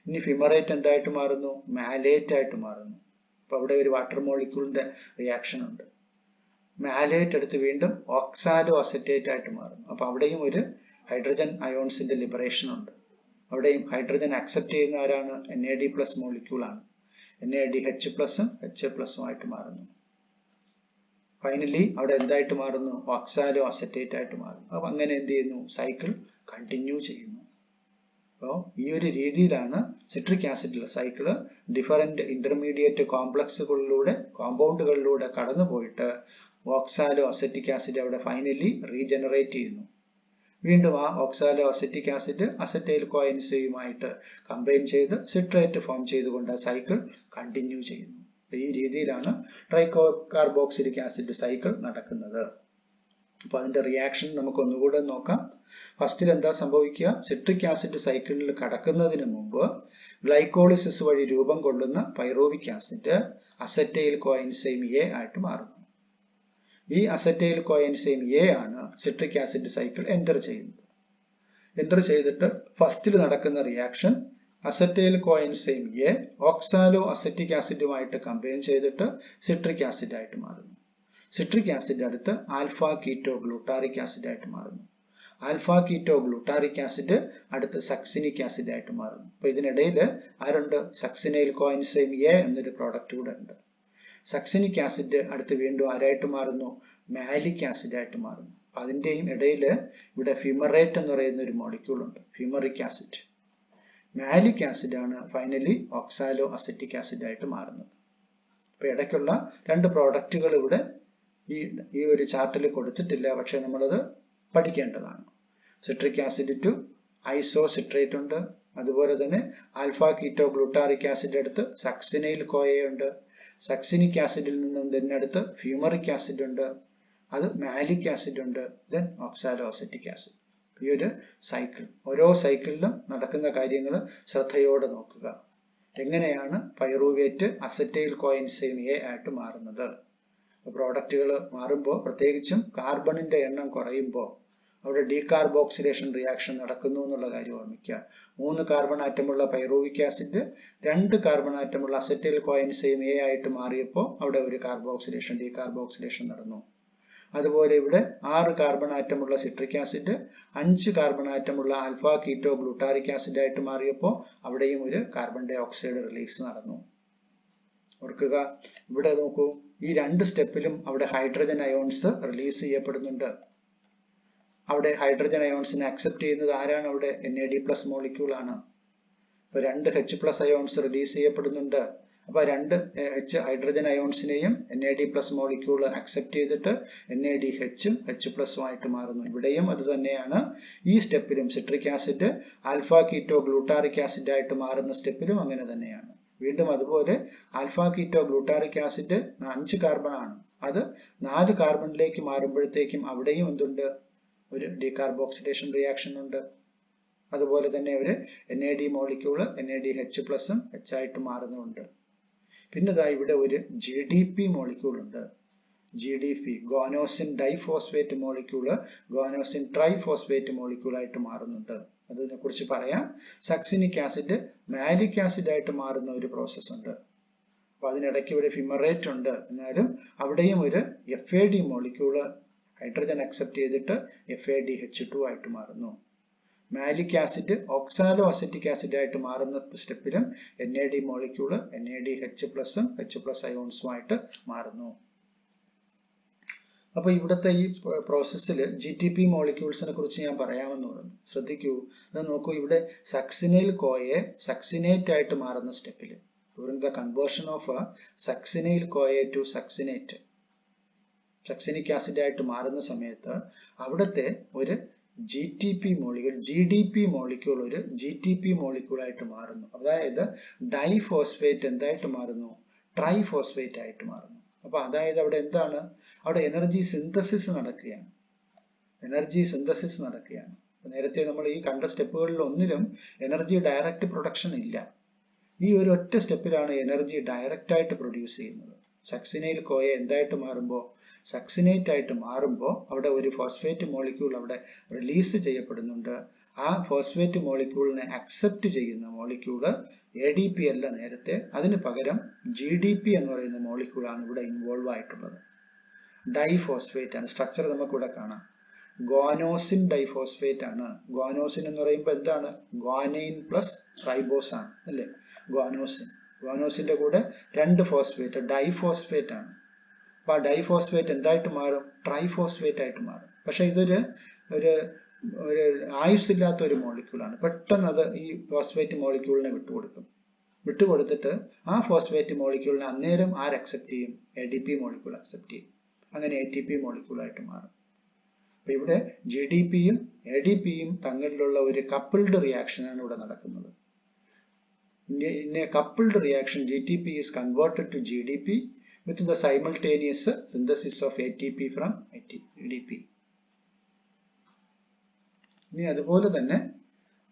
ഇനി ഫ്യൂമറേറ്റ് എന്തായിട്ട് മാറുന്നു? മാലേറ്റ് ആയിട്ട് മാറുന്നു. അപ്പൊ അവിടെ ഒരു വാട്ടർ മോളിക്യൂളിന്റെ റിയാക്ഷൻ ഉണ്ട്. മാലേറ്റ് എടുത്ത് വീണ്ടും ഓക്സാലോ അസറ്റേറ്റ് ആയിട്ട് മാറുന്നു. അപ്പൊ അവിടെയും ഒരു ഹൈഡ്രജൻ അയോൺസിന്റെ ലിബറേഷൻ ഉണ്ട്. അവിടെയും ഹൈഡ്രജൻ അക്സെപ്റ്റ് ചെയ്യുന്ന ആരാണ്? NAD+ മോളിക്യൂൾ ആണ്. NADH+ഉം H+ഉം ആയിട്ട് മാറുന്നു. ഫൈനലി അവിടെ എന്തായിട്ട് മാറുന്നു? ഓക്സാലോ അസറ്റേറ്റ് ആയിട്ട് മാറുന്നു. അപ്പൊ അങ്ങനെ എന്ത് ചെയ്യുന്നു? സൈക്കിൾ കണ്ടിന്യൂ ചെയ്യുന്നു. അപ്പോൾ ഈ ഒരു രീതിയിലാണ് സിട്രിക് ആസിഡിലെ സൈക്കിള് ഡിഫറെന്റ് ഇന്റർമീഡിയറ്റ് കോമ്പൗണ്ടുകളിലൂടെ കടന്നു പോയിട്ട് ഓക്സാലോ അസറ്റിക് ആസിഡ് അവിടെ ഫൈനലി റീജനറേറ്റ് ചെയ്യുന്നു. വീണ്ടും ആ ഓക്സാലോ അസറ്റിക് ആസിഡ് അസറ്റൈൽ കോഎൻസൈമുമായിട്ട് കമ്പൈൻ ചെയ്ത് സിട്രേറ്റ് ഫോം ചെയ്തുകൊണ്ട് ആ സൈക്കിൾ കണ്ടിന്യൂ ചെയ്യുന്നു. ഈ രീതിയിലാണ് ട്രൈകാർബോക്സിലിക് ആസിഡ് സൈക്കിൾ നടക്കുന്നത്. അപ്പൊ അതിന്റെ റിയാക്ഷൻ നമുക്ക് ഒന്നുകൂടെ നോക്കാം. ഫസ്റ്റിൽ എന്താ സംഭവിക്കുക? സിട്രിക് ആസിഡ് സൈക്കിളിൽ കടക്കുന്നതിന് മുമ്പ് ഗ്ലൈക്കോളിസിസ് വഴി രൂപം കൊള്ളുന്ന pyruvic acid acetyl coenzyme A ആയിട്ട് മാറുന്നു. ഈ അസറ്റൈൽ കോഎൻസൈം എ ആണ് സിട്രിക് ആസിഡ് സൈക്കിൾ എൻ്റർ ചെയ്യുന്നത്. എൻ്റർ ചെയ്തിട്ട് ഫസ്റ്റിൽ നടക്കുന്ന reaction acetyl coenzyme A oxaloacetic ആസിഡുമായിട്ട് കമ്പൈൻ ചെയ്തിട്ട് സിട്രിക് ആസിഡ് ആയിട്ട് മാറുന്നു. സിട്രിക് ആസിഡ് അടുത്ത് ആൽഫ കീറ്റോ ഗ്ലൂട്ടാറിക് ആസിഡ് ആയിട്ട് മാറുന്നു. ആൽഫ കീറ്റോ ഗ്ലൂട്ടാറിക് ആസിഡ് അടുത്ത് സക്സിനിക് ആസിഡ് ആയിട്ട് മാറുന്നു. അപ്പൊ ഇതിനിടയിൽ ആരുണ്ട്? സക്സിനൈൽ കോഎൻസൈം എ എന്നൊരു പ്രോഡക്റ്റ് കൂടെ ഉണ്ട്. സക്സിനിക് ആസിഡ് അടുത്ത് വീണ്ടും ആരായിട്ട് മാറുന്നു? മാലിക് ആസിഡ് ആയിട്ട് മാറുന്നു. അതിന്റെയും ഇടയിൽ ഇവിടെ ഫ്യൂമറേറ്റ് എന്ന് പറയുന്ന ഒരു മോളിക്യൂൾ ഉണ്ട്, ഫ്യൂമറിക് ആസിഡ്. മാലിക് ആസിഡ് ആണ് ഫൈനലി ഓക്സാലോ അസറ്റിക് ആസിഡ് ആയിട്ട് മാറുന്നത്. അപ്പൊ ഇടയ്ക്കുള്ള 2 പ്രോഡക്റ്റുകൾ ഇവിടെ ഈ ഒരു ചാർട്ടിൽ കൊടുത്തിട്ടില്ല, പക്ഷെ നമ്മളത് പഠിക്കേണ്ടതാണ്. സിട്രിക് ആസിഡ് ടു ഐസോസിട്രേറ്റ് ഉണ്ട്. അതുപോലെ തന്നെ ആൽഫ കീറ്റോ ഗ്ലൂട്ടാറിക് ആസിഡ് അടുത്ത് സക്സിനൈൽ കോയ ഉണ്ട്. സക്സിനിക് ആസിഡിൽ നിന്നും ഇതിനടുത്ത് ഫ്യൂമറിക് ആസിഡ് ഉണ്ട്. അത് മാലിക് ആസിഡ് ഉണ്ട്, ദെൻ ഓക്സാലോ അസറ്റിക് ആസിഡ്. ഈ ഒരു സൈക്കിൾ, ഓരോ സൈക്കിളിലും നടക്കുന്ന കാര്യങ്ങൾ ശ്രദ്ധയോടെ നോക്കുക. എങ്ങനെയാണ് പൈറൂവേറ്റ് അസറ്റൈൽ കോഎൻസൈം എ ആയിട്ട് മാറുന്നത്? പ്രോഡക്റ്റുകൾ മാറുമ്പോൾ, പ്രത്യേകിച്ചും കാർബണിന്റെ എണ്ണം കുറയുമ്പോൾ അവിടെ ഡീകാർബോക്സിലേഷൻ റിയാക്ഷൻ നടക്കുന്നു എന്നുള്ള കാര്യം ഓർമ്മിക്കുക. 3 കാർബൺ ആറ്റമുള്ള പൈറൂവിക് ആസിഡ് 2 കാർബൺ ആറ്റമുള്ള അസറ്റൈൽ കോഎൻസൈം എ ആയിട്ട് മാറിയപ്പോൾ അവിടെ ഒരു കാർബോക്സിലേഷൻ, ഡീകാർബോക്സിലേഷൻ നടന്നു. അതുപോലെ ഇവിടെ 6 കാർബൺ ആറ്റമുള്ള സിട്രിക് ആസിഡ് 5 കാർബൺ ആറ്റമുള്ള ആൽഫ കീറ്റോ ഗ്ലൂട്ടാറിക് ആസിഡ് ആയിട്ട് മാറിയപ്പോൾ അവിടെയും ഒരു കാർബൺ ഡൈ ഓക്സൈഡ് റിലീസ് നടന്നു. ഓർക്കുക, ഇവിടെ നോക്കൂ, ഈ 2 സ്റ്റെപ്പിലും അവിടെ ഹൈഡ്രജൻ അയോൺസ് റിലീസ് ചെയ്യപ്പെടുന്നുണ്ട്. അവിടെ ഹൈഡ്രജൻ അയോൺസിനെ അക്സെപ്റ്റ് ചെയ്യുന്നത് ആരാണ്? അവിടെ NAD+ മോളിക്യൂൾ ആണ്. ഇപ്പൊ 2 H+ അയോൺസ് റിലീസ് ചെയ്യപ്പെടുന്നുണ്ട്. അപ്പൊ 2 ഹൈഡ്രജൻ അയോൺസിനെയും NAD+ മോളിക്യൂൾ അക്സെപ്റ്റ് ചെയ്തിട്ട് NADH-ഉം H+ ആയിട്ട് മാറുന്നു. ഇവിടെയും അത് തന്നെയാണ്. ഈ സ്റ്റെപ്പിലും citric acid alpha keto glutaric acid ആയിട്ട് മാറുന്ന സ്റ്റെപ്പിലും അങ്ങനെ തന്നെയാണ്. വീണ്ടും അതുപോലെ alpha keto glutaric acid 5 carbon ആണ്. അത് 4 കാർബണിലേക്ക് മാറുമ്പോഴത്തേക്കും അവിടെയും എന്തുണ്ട്? ഒരു ഡീകാർബോക്സിലേഷൻ റിയാക്ഷൻ ഉണ്ട്. അതുപോലെ തന്നെ ഒരു NAD മോളിക്യൂള് NADH+ഉം H ആയിട്ട് മാറുന്നുണ്ട്. പിന്നെ ഇവിടെ ഒരു GDP മോളിക്യൂൾ ഉണ്ട്. GDP, ഗോനോസിൻ diphosphate molecule ഗോനോസിൻ triphosphate molecule ആയിട്ട് മാറുന്നുണ്ട്. അതിനെ കുറിച്ച് പറയാം. സക്സിനിക് ആസിഡ് മാലിക് ആസിഡ് ആയിട്ട് മാറുന്ന ഒരു പ്രോസസ് ഉണ്ട്. അപ്പൊ അതിനിടയ്ക്ക് ഇവിടെ ഫിമറേറ്റ് ഉണ്ട്. എന്നാലും അവിടെയും ഒരു FAD മോളിക്യൂള് ഹൈഡ്രജൻ അക്സെപ്റ്റ് ചെയ്തിട്ട് FADH2 ആയിട്ട് മാറുന്നു. Malic acid oxalo acetic acid ആയിട്ട് മാറുന്ന സ്റ്റെപ്പിലും NAD മോളിക്യൂള് NADH+ഉം H+ അയോൺസും ആയിട്ട് മാറുന്നു. അപ്പൊ ഇവിടുത്തെ ഈ പ്രോസസ്സിൽ GTP മോളിക്യൂൾസിനെ കുറിച്ച് ഞാൻ പറയാമെന്ന് പറഞ്ഞു. ശ്രദ്ധിക്കൂ, ഇത് നോക്കൂ, ഇവിടെ സക്സിനൈൽ കോയെ സക്സിനേറ്റ് ആയിട്ട് മാറുന്ന സ്റ്റെപ്പിൽ, during the conversion of succinyl കോയെ ടു സക്സിനേറ്റ്, സക്സിനിക് ആസിഡ് ആയിട്ട് മാറുന്ന സമയത്ത് അവിടുത്തെ ഒരു GTP മോളിക്യൂൾ, GDP മോളിക്യൂൾ ഒരു GTP മോളിക്യൂൾ ആയിട്ട് മാറുന്നു. അതായത് ഡൈഫോസ്ഫേറ്റ് എന്തായിട്ട് മാറുന്നു? ട്രൈഫോസ്ഫേറ്റ് ആയിട്ട് മാറുന്നു. അപ്പൊ അതായത് അവിടെ എന്താണ്? അവിടെ എനർജി സിന്തസിസ് നടക്കുകയാണ്. നേരത്തെ നമ്മൾ ഈ കണ്ട സ്റ്റെപ്പുകളിൽ ഒന്നിലും എനർജി ഡയറക്റ്റ് പ്രൊഡക്ഷൻ ഇല്ല. ഈ ഒരു ഒറ്റ സ്റ്റെപ്പിലാണ് എനർജി ഡയറക്റ്റ് ആയിട്ട് പ്രൊഡ്യൂസ് ചെയ്യുന്നത്. സക്സിനൈൽ കോയ എന്തായിട്ട് മാറുമ്പോൾ, സക്സിനേറ്റ് ആയിട്ട് മാറുമ്പോൾ അവിടെ ഒരു ഫോസ്ഫേറ്റ് മോളിക്യൂൾ അവിടെ റിലീസ് ചെയ്യപ്പെടുന്നുണ്ട്. ആ ഫോസ്ഫേറ്റ് മോളിക്യൂളിനെ അക്സെപ്റ്റ് ചെയ്യുന്ന മോളിക്യൂള് ADP അല്ല നേരത്തെ, അതിന് പകരം GDP എന്ന് പറയുന്ന മോളിക്യൂളാണ് ഇവിടെ ഇൻവോൾവ് ആയിട്ടുള്ളത്. ഡൈഫോസ്ഫേറ്റ് ആണ്. സ്ട്രക്ചർ നമുക്ക് ഇവിടെ കാണാം. ഗോനോസിൻ ഡൈഫോസ്ഫേറ്റ് ആണ്. ഗോനോസിൻ എന്ന് പറയുമ്പോൾ എന്താണ്? ഗോനൈൻ പ്ലസ് റൈബോസ് ആണ് അല്ലേ? ഗോനോസിന്റെ കൂടെ 2 ഫോസ്ഫേറ്റ്, ഡൈഫോസ്ഫേറ്റ് ആണ്. അപ്പൊ ആ ഡൈഫോസ്ഫേറ്റ് എന്തായിട്ട് മാറും? ട്രൈഫോസ്ഫേറ്റ് ആയിട്ട് മാറും. പക്ഷെ ഇതൊരു ആയുസ്സില്ലാത്ത ഒരു മോളിക്യൂളാണ്. പെട്ടെന്ന് അത് ഈ ഫോസ്ഫേറ്റ് മോളിക്യൂളിനെ വിട്ടുകൊടുത്തിട്ട് ആ ഫോസ്ഫേറ്റ് മോളിക്യൂളിനെ അന്നേരം ആര് അക്സെപ്റ്റ് ചെയ്യും? ADP മോളിക്യൂൾ അക്സെപ്റ്റ് ചെയ്യും. അങ്ങനെ ATP മോളിക്യൂളായിട്ട് മാറും. അപ്പൊ ഇവിടെ GDPയും ADPയും തമ്മിലുള്ള ഒരു കപ്പിൾഡ് റിയാക്ഷൻ ആണ് ഇവിടെ നടക്കുന്നത്. In a coupled reaction, GTP is converted to GDP with the simultaneous synthesis of ATP from ADP. ഇനി അതുപോലെ തന്നെ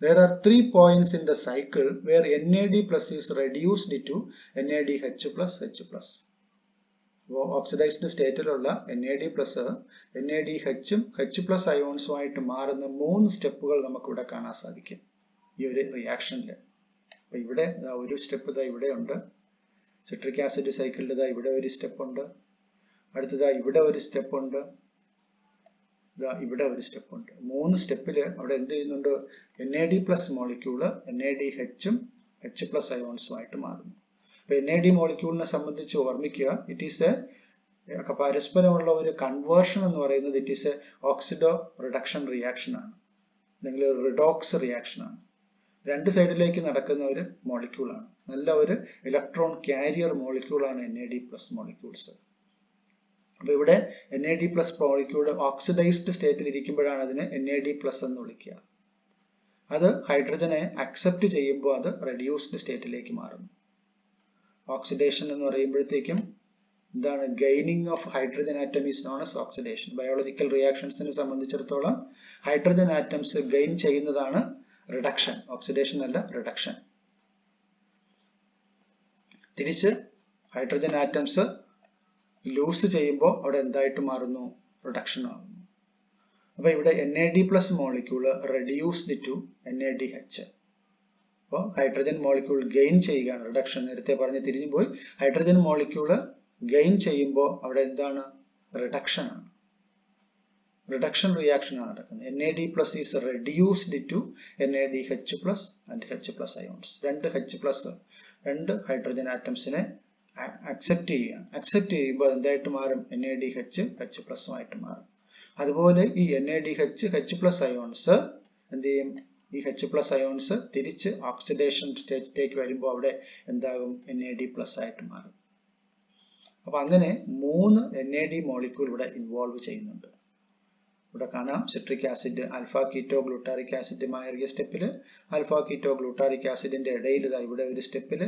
there are 3 points in the cycle where NAD+ is reduced to NADH+H+. Oxidised സ്റ്റേറ്റിലുള്ള NAD+, NADH-ഉം H+ അയോൺസും ആയിട്ട് മാറുന്ന 3 സ്റ്റെപ്പുകൾ നമുക്ക് ഇവിടെ കാണാൻ സാധിക്കും ഈ ഒരു റിയാക്ഷനിൽ. അപ്പൊ ഇവിടെ ഒരു സ്റ്റെപ്പ് ഇവിടെ ഉണ്ട്. സിട്രിക് ആസിഡ് സൈക്കിളിൽ ഇവിടെ ഒരു സ്റ്റെപ്പ് ഉണ്ട്. അടുത്തതാ ഇവിടെ ഒരു സ്റ്റെപ്പ് ഉണ്ട്. ഇവിടെ ഒരു സ്റ്റെപ്പ് ഉണ്ട്. 3 സ്റ്റെപ്പില് അവിടെ എന്ത് ചെയ്യുന്നുണ്ട്? NAD+ മോളിക്യൂള് NADH-ഉം H+ അയോൺസും ആയിട്ട് മാറുന്നു. അപ്പൊ NAD മോളിക്യൂളിനെ സംബന്ധിച്ച് ഓർമ്മിക്കുക, ഇറ്റ് ഈസ് എ പരസ്പരമുള്ള ഒരു കൺവേർഷൻ എന്ന് പറയുന്നത് it is A oxido reduction reaction ആണ്, അല്ലെങ്കിൽ റിഡോക്സ് റിയാക്ഷൻ ആണ്. 2 സൈഡിലേക്ക് നടക്കുന്ന ഒരു മോളിക്യൂളാണ്. നല്ല ഒരു ഇലക്ട്രോൺ കാരിയർ മോളിക്യൂളാണ് NAD+ മോളിക്യൂൾസ്. അപ്പൊ ഇവിടെ NAD+ മോളിക്യൂൾ ഓക്സിഡൈസ്ഡ് സ്റ്റേറ്റിൽ ഇരിക്കുമ്പോഴാണ് അതിനെ NAD+ എന്ന് വിളിക്കുക. അത് ഹൈഡ്രജനെ അക്സെപ്റ്റ് ചെയ്യുമ്പോൾ അത് റെഡ്യൂസ്ഡ് സ്റ്റേറ്റിലേക്ക് മാറുന്നു. ഓക്സിഡേഷൻ എന്ന് പറയുമ്പോഴത്തേക്കും എന്താണ് gaining of hydrogen atom is known as oxidation. Biological റിയാക്ഷൻസിനെ സംബന്ധിച്ചിടത്തോളം ഹൈഡ്രജൻ ആറ്റംസ് ഗെയിൻ ചെയ്യുന്നതാണ് റിഡക്ഷൻ, ഓക്സിഡേഷൻ അല്ല റിഡക്ഷൻ. തിരിച്ച് ഹൈഡ്രജൻ ആറ്റംസ് ലൂസ് ചെയ്യുമ്പോൾ അവിടെ എന്തായിട്ട് മാറുന്നു? റിഡക്ഷൻ ആകുന്നു. അപ്പൊ ഇവിടെ NAD+ molecule reduced to NADH. അപ്പോൾ ഹൈഡ്രജൻ മോളിക്യൂൾ ഗെയിൻ ചെയ്യുകയാണ്, റിഡക്ഷൻ. നേരത്തെ പറഞ്ഞ് തിരിഞ്ഞു പോയി. ഹൈഡ്രജൻ മോളിക്യൂള് ഗെയിൻ ചെയ്യുമ്പോൾ അവിടെ എന്താണ്? റിഡക്ഷൻ ആണ്. റിഡക്ഷൻ റിയാക്ഷൻ ആണ് നടക്കുന്നത്. NAD+ is reduced to NADH+ and H+ ions. രണ്ട് ഹൈഡ്രജൻ ആറ്റംസിനെ അക്സെപ്റ്റ് ചെയ്യുകയാണ്. അക്സെപ്റ്റ് ചെയ്യുമ്പോൾ എന്തായിട്ട് മാറും? NADH H+ ആയിട്ട് മാറും. അതുപോലെ ഈ NADH അയോൺസ് എന്ത് ചെയ്യും? ഈ H+ അയോൺസ് തിരിച്ച് ഓക്സിഡേഷൻ സ്റ്റേറ്റിലേക്ക് വരുമ്പോൾ അവിടെ എന്താകും? NAD+ ആയിട്ട് മാറും. അപ്പൊ അങ്ങനെ 3 NAD മോളിക്യൂൾ ഇവിടെ ഇൻവോൾവ് ചെയ്യുന്നുണ്ട്. ഇവിടെ കാണാം citric acid alpha keto glutaric acid മാറിയ സ്റ്റെപ്പില്, ആൽഫ കീറ്റോ ഗ്ലൂട്ടാറിക് ആസിഡിന്റെ ഇടയിൽ ഇവിടെ ഒരു സ്റ്റെപ്പില്,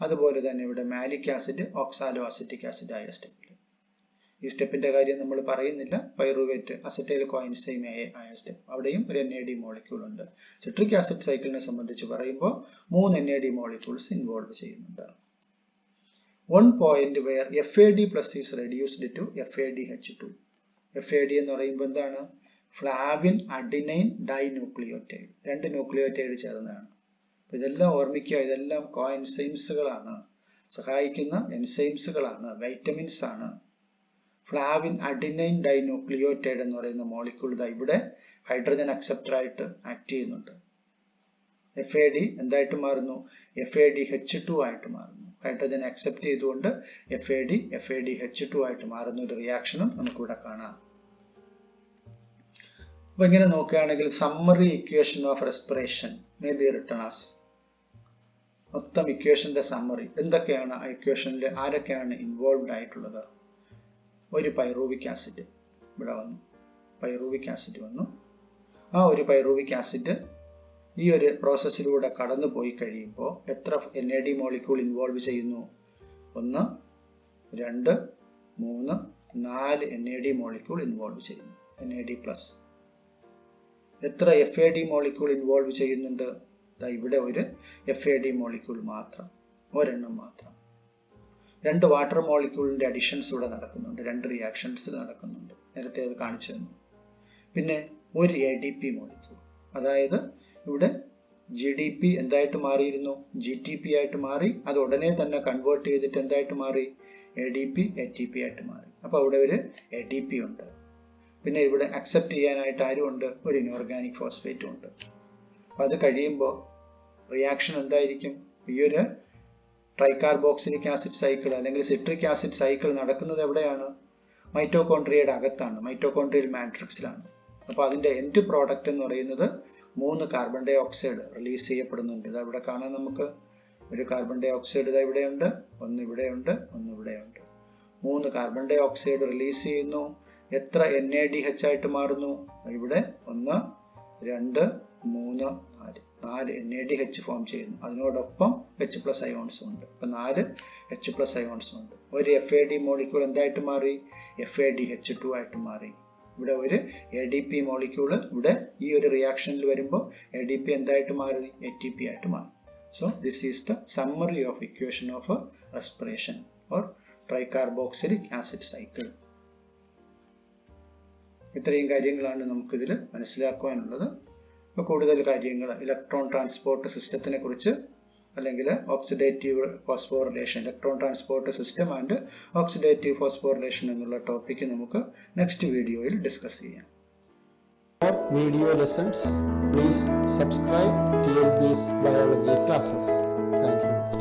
അതുപോലെ തന്നെ ഇവിടെ malic acid oxalo acetic acid ആയ സ്റ്റെപ്പില്. ഈ സ്റ്റെപ്പിന്റെ കാര്യം നമ്മൾ പറയുന്നില്ല. പൈറുവേറ്റ് അസറ്റൈൽ കോഎൻസൈം ആയ സ്റ്റെപ്പ്, അവിടെയും ഒരു NAD മോളിക്യൂൾ ഉണ്ട്. സിട്രിക് ആസിഡ് സൈക്കിളിനെ സംബന്ധിച്ച് പറയുമ്പോൾ 3 NAD മോളിക്യൂൾസ് ഇൻവോൾവ് ചെയ്യുന്നുണ്ട്. One point where FAD+ is reduced to FADH2. FAD എന്ന് പറയുമ്പോൾ എന്താണ്? Flavin adenine ഡൈന്യൂക്ലിയോറ്റൈഡ്. 2 ന്യൂക്ലിയോറ്റൈഡ് ചേർന്നതാണ്. ഇതെല്ലാം ഓർമ്മിക്കുക, ഇതെല്ലാം കോഎൻസൈംസുകളാണ്, സഹായിക്കുന്ന എൻസൈംസുകളാണ്, വൈറ്റമിൻസ് ആണ്. ഫ്ലാവിൻ അഡിനൈൻ ഡൈന്യൂക്ലിയോറ്റൈഡ് എന്ന് പറയുന്ന മോളിക്യൂൾ ഇവിടെ ഹൈഡ്രജൻ അക്സെപ്റ്റർ ആയിട്ട് ആക്ട് ചെയ്യുന്നുണ്ട്. FAD എന്തായിട്ട് മാറുന്നു? FADH2 ആയിട്ട് മാറുന്നു. ഹൈഡ്രജൻ അക്സെപ്റ്റ് ചെയ്തുകൊണ്ട് FADH2 ആയിട്ട് മാറുന്ന ഒരു റിയാക്ഷനും നമുക്കിവിടെ കാണാം. അപ്പൊ ഇങ്ങനെ നോക്കുകയാണെങ്കിൽ summary equation of respiration may be written as. മൊത്തം ഇക്വേഷന്റെ സമ്മറി എന്തൊക്കെയാണ്? ആ ഇക്വേഷനിൽ ആരൊക്കെയാണ് ഇൻവോൾവ്ഡ് ആയിട്ടുള്ളത്? ഒരു പൈറൂവിക് ആസിഡ് ഇവിടെ വന്നു, പൈറൂവിക് ആസിഡ് വന്നു. ആ ഒരു പൈറൂവിക് ആസിഡ് ഈ ഒരു പ്രോസസ്സിലൂടെ കടന്നു പോയി കഴിയുമ്പോൾ എത്ര NAD മോളിക്യൂൾ ഇൻവോൾവ് ചെയ്യുന്നു? 1, 2, 3, 4 NAD മോളിക്യൂൾ ഇൻവോൾവ് ചെയ്യുന്നു. NAD+. എത്ര FAD മോളിക്യൂൾ ഇൻവോൾവ് ചെയ്യുന്നുണ്ട്? ഇവിടെ ഒരു FAD മോളിക്യൂൾ മാത്രം, ഒരെണ്ണം മാത്രം. 2 വാട്ടർ മോളിക്യൂളിന്റെ അഡിഷൻസ് ഇവിടെ നടക്കുന്നുണ്ട്, 2 റിയാക്ഷൻസ് നടക്കുന്നുണ്ട്. നേരത്തെ അത് കാണിച്ചു തന്നു. പിന്നെ ഒരു ADP മോളിക്യൂൾ, അതായത് ഇവിടെ GDP എന്തായിട്ട് മാറിയിരുന്നു? GTP ആയിട്ട് മാറി. അത് ഉടനെ തന്നെ കൺവേർട്ട് ചെയ്തിട്ട് എന്തായിട്ട് മാറി? ADP ATP ആയിട്ട് മാറി. അപ്പൊ അവിടെ ഒരു ADP ഉണ്ട്. പിന്നെ ഇവിടെ അക്സെപ്റ്റ് ചെയ്യാനായിട്ട് ആരും ഉണ്ട്? ഒരു ഇനോർഗാനിക് ഫോസ്ഫേറ്റും ഉണ്ട്. അപ്പൊ അത് കഴിയുമ്പോൾ റിയാക്ഷൻ എന്തായിരിക്കും? ഈ ഒരു ട്രൈകാർബോക്സിലിക് ആസിഡ് സൈക്കിൾ അല്ലെങ്കിൽ സിട്രിക് ആസിഡ് സൈക്കിൾ നടക്കുന്നത് എവിടെയാണ്? മൈറ്റോകോൺട്രിയയുടെ അകത്താണ്, മൈറ്റോകോൺട്രിയൽ മാട്രിക്സിലാണ്. അപ്പൊ അതിന്റെ എൻഡ് പ്രോഡക്റ്റ് എന്ന് പറയുന്നത് 3 കാർബൺ ഡൈ ഓക്സൈഡ് റിലീസ് ചെയ്യപ്പെടുന്നുണ്ട്. ഇത് ഇവിടെ കാണാൻ നമുക്ക് ഒരു കാർബൺ ഡൈ ഓക്സൈഡ് ഇതാ ഇവിടെയുണ്ട്, ഒന്ന് ഇവിടെയുണ്ട്, ഒന്ന് ഇവിടെയുണ്ട്. 3 കാർബൺ ഡൈ ഓക്സൈഡ് റിലീസ് ചെയ്യുന്നു. എത്ര NADH ആയിട്ട് മാറുന്നു? ഇവിടെ 1, 2, 3, 4 NADH ഫോം ചെയ്യുന്നു. അതിനോടൊപ്പം H+ അയോൺസും ഉണ്ട്. അപ്പൊ 4 H+ അയോൺസും ഉണ്ട്. ഒരു FAD മോളിക്യൂൾ എന്തായിട്ട് മാറി? FADH2 ആയിട്ട് മാറി. ഇവിടെ ഒരു ADP മോളിക്യൂള് ഇവിടെ ഈ ഒരു റിയാക്ഷനിൽ വരുമ്പോൾ ADP എന്തായിട്ട് മാറി? ATP ആയിട്ട് മാറി. So this is the summary of equation of respiration or tricarboxylic acid cycle. ഇത്രയും കാര്യങ്ങളാണ് നമുക്കിതിൽ മനസ്സിലാക്കുവാനുള്ളത്. അപ്പോൾ കൂടുതൽ കാര്യങ്ങൾ ഇലക്ട്രോൺ ട്രാൻസ്പോർട്ട് സിസ്റ്റത്തിനെ കുറിച്ച് അല്ലെങ്കിൽ oxidative phosphorylation, electron transport system and oxidative phosphorylation എന്നുള്ള ടോപ്പിക്ക് നമുക്ക് നെക്സ്റ്റ് വീഡിയോയിൽ ഡിസ്കസ് ചെയ്യാം. For video lessons, please subscribe TLB's biology classes. Thank you.